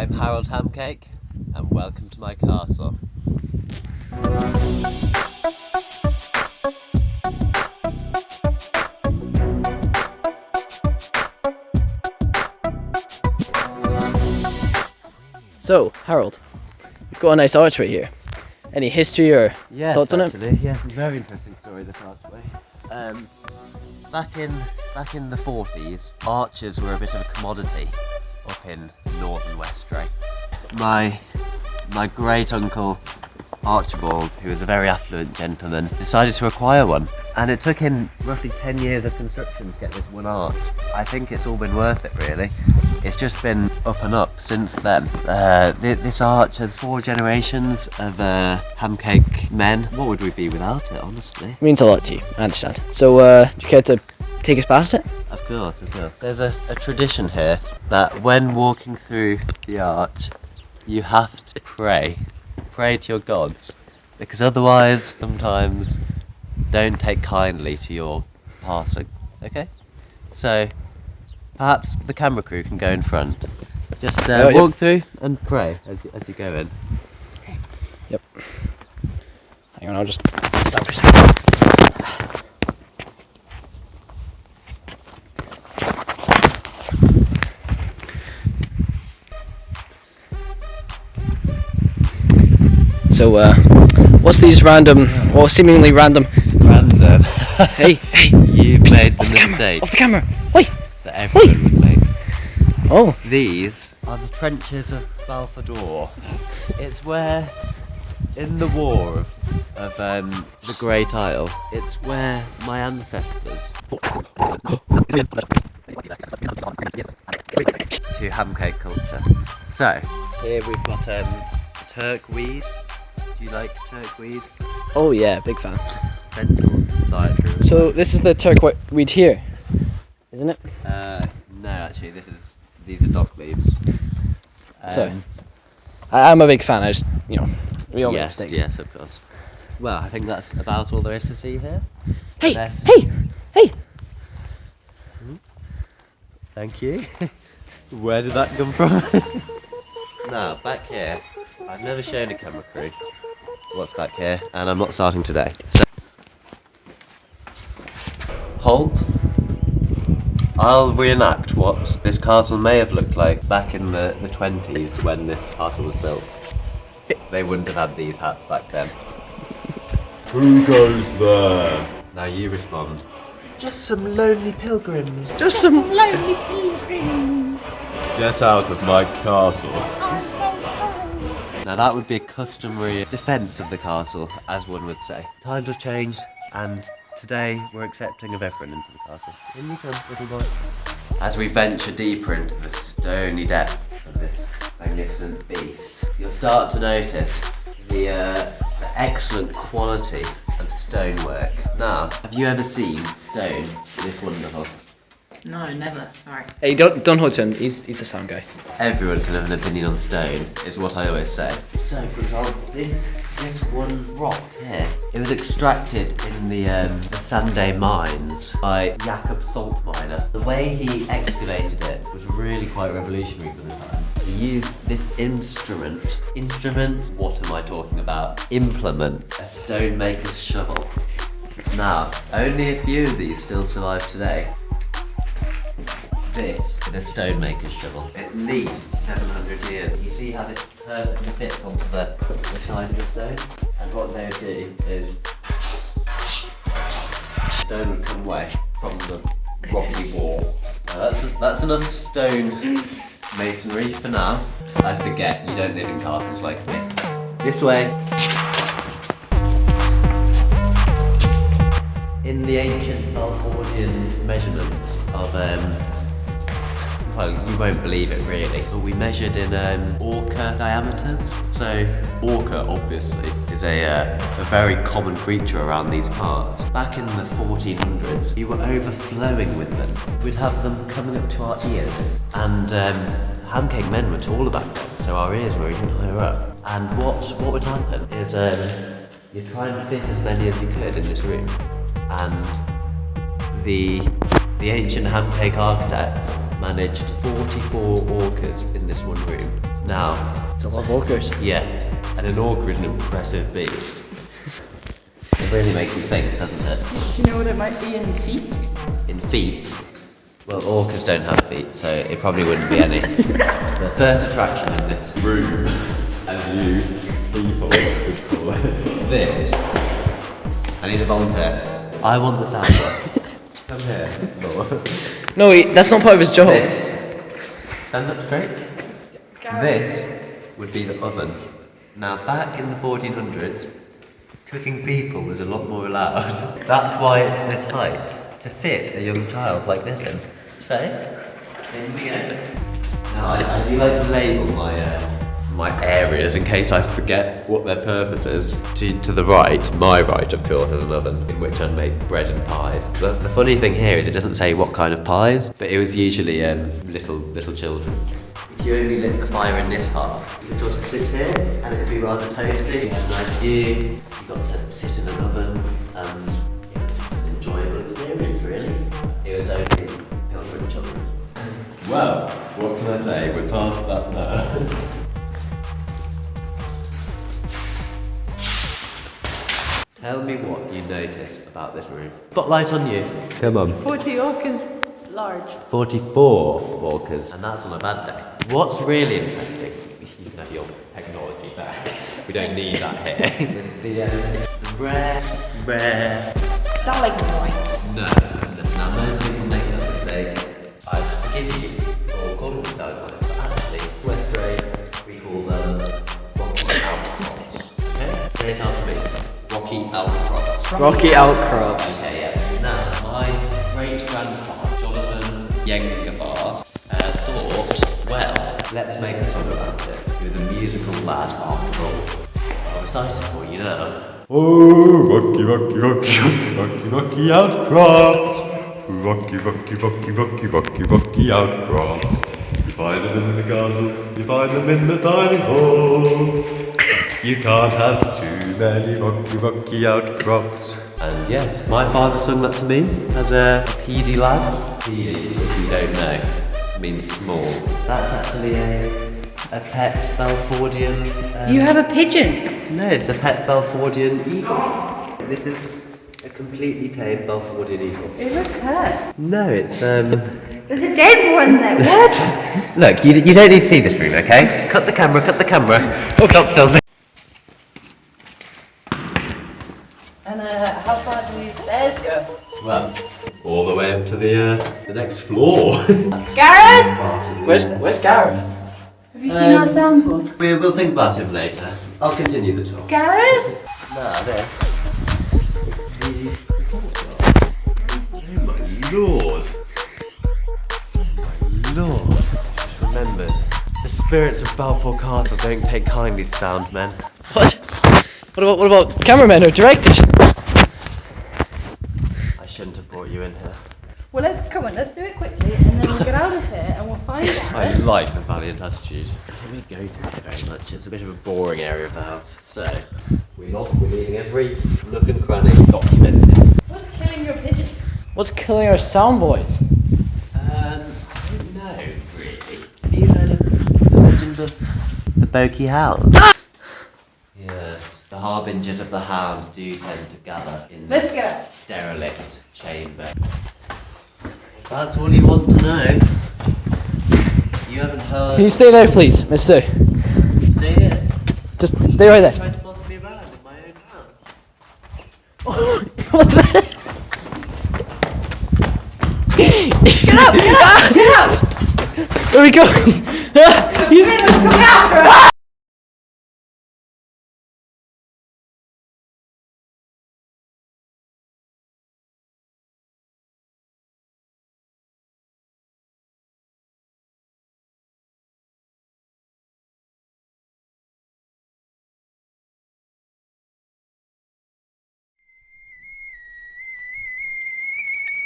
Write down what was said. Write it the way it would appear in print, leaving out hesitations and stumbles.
I'm Harold Hamcake, and welcome to my castle. So, Harold, you've got a nice archway here. Any history or thoughts on it? Yes, it's a very interesting story, this archway. Back in the 40s, archers were a bit of a commodity up in North and West Stray. My great uncle Archibald, who was a very affluent gentleman, decided to acquire one, and it took him roughly 10 years of construction to get this one arch. I think it's all been worth it, really. It's just been up and up since then. This arch has 4 generations of Hamcake men. What would we be without it, honestly? It means a lot to you, I understand. So, do you care to take us past it? Of course. There's a tradition here that when walking through the arch, you have to pray to your gods, because otherwise sometimes don't take kindly to your passing. Okay, so perhaps the camera crew can go in front. Just walk through and pray as you go in. Yep. Hang on, I'll just stop for a second. So, what's these seemingly random... Hey! You've made the mistake. Off the camera! Wait! That everyone would make. Oh! These are the trenches of Balfador. It's where, in the war of the Great Isle, it's where my ancestors... to Hamcake culture. So, here we've got Turkweed. Do you like Turkweed? Oh yeah, big fan. Central dietary. So this is the Turkweed here, isn't it? No, actually, these are dock leaves. So, I'm a big fan. I just, we all make mistakes. Yes, of course. Well, I think that's about all there is to see here. Hey! Thank you. Where did that come from? Now, back here, I've never shown a camera crew what's back here, and I'm not starting today. So, halt. I'll reenact what this castle may have looked like back in the 20s when this castle was built. They wouldn't have had these hats back then. Who goes there? Now you respond. Just some lonely pilgrims. Just some lonely pilgrims. Get out of my castle. Now that would be a customary defence of the castle, as one would say. Times have changed, and today we're accepting of everyone into the castle. In you come, little boy. As we venture deeper into the stony depth of this magnificent beast, you'll start to notice the excellent quality of stonework. Now, have you ever seen stone this wonderful? No, never. Sorry. Hey, don't hold to him. He's the sound guy. Everyone can have an opinion on stone, is what I always say. So, for example, this one rock here, it was extracted in the Sunday mines by Jacob Salt Miner. The way he excavated it was really quite revolutionary for the time. He used this instrument. What am I talking about? Implement. A stonemaker's shovel. Now, only a few of these still survive today. This is a stonemaker's shovel. At least 700 years. You see how this perfectly fits onto the side of the stone? And what they would do is stone would come away from the rocky wall. Now that's enough stone masonry for now. I forget, you don't live in castles like me. This way. In the ancient Balfadorian measurements of well, you won't believe it really, but we measured in orca diameters. So orca, obviously, is a very common creature around these parts. Back in the 1400s, we were overflowing with them. We'd have them coming up to our ears, and Hamcake men were taller back then, so our ears were even higher up. And what would happen is you try and fit as many as you could in this room, and the ancient Hamcake architects managed 44 orcas in this one room. Now, It's a lot of orcas. yeah, and an orca is an impressive beast. It really makes you think, doesn't it? Do you know what it might be in feet? In feet. Well, orcas don't have feet, so it probably wouldn't be any. The first attraction in this room, as you people would call it, this. I need a volunteer. I want the soundboy. Come here. No, that's not part of his job. This. Stand up straight. This would be the oven. Now, back in the 1400s, cooking people was a lot more allowed. That's why it's this height, to fit a young child like this in. So, in we go. Now, I do like to label my areas in case I forget what their purpose is. To the right, my right of course, is an oven in which I'd make bread and pies. The funny thing here is it doesn't say what kind of pies, but it was usually little children. If you only lit the fire in this half, you could sort of sit here and it would be rather toasty. A nice view. You got to sit in an oven and it was just an enjoyable experience really. It was only for children. Well, what can I say? We're past that now. Tell me what you notice about this room. Spotlight on you. Come on. 40 orcas large. 44 orcas, and that's on a bad day. What's really interesting, you can have your technology back. We don't need that here. the rare. Stalagmites. No. Now most people make that mistake. I forgive you for calling them stalagmites, but actually, Westray, we call them rocky outcrops. Okay? Say it after me. Rocky outcrops. Rocky outcrops. Okay, yes. Now, my great-grandfather, Jonathan Yengabar, thought, well, let's make a song about it with a musical lad after all. I'll recite it for you now. Oh, rocky, rocky, rocky, rocky, rocky outcrops. Rocky, rocky, rocky, rocky, rocky, rocky outcrops. You find them in the castle, you find them in the dining hall. You can't have too many rocky, rocky outcrops. And yes, my father sung that to me as a PD lad. PD, if you don't know, means small. That's actually a pet Balfordian. You have a pigeon. No, it's a pet Balfordian eagle. This is a completely tame Balfordian eagle. It looks hurt. No, it's There's a dead one there. What? Look, you don't need to see this room, okay? Cut the camera, cut the camera. Oh, stop filming. And how far do these stairs go? Well, all the way up to the next floor. Gareth? Where's Gareth? Have you seen our soundboard? We'll think about him later. I'll continue the talk. Gareth? Nah, this. Oh my lord. Oh my lord. Just remembered. The spirits of Balfour Castle don't take kindly to sound men. What? What about cameramen or directors? I shouldn't have brought you in here. Well, let's do it quickly and then we'll get out of here and we'll find I Gareth. like the valiant attitude. Let me go through it very much. It's a bit of a boring area of the house. So, we're leaving every nook and cranny documented. What's killing your pigeons? What's killing our soundboys? I don't know, really. Have you heard of the legend of the Bokeh Hound? Yes, the harbingers of the hound do tend to gather in Let's this go. derelict chamber. If that's all you want to know, you haven't heard. Can you stay there, please, mister? Stay here. Just stay right there. Trying to boss me around in my own What the? Get out! Get out! Get out! Where are we going? He's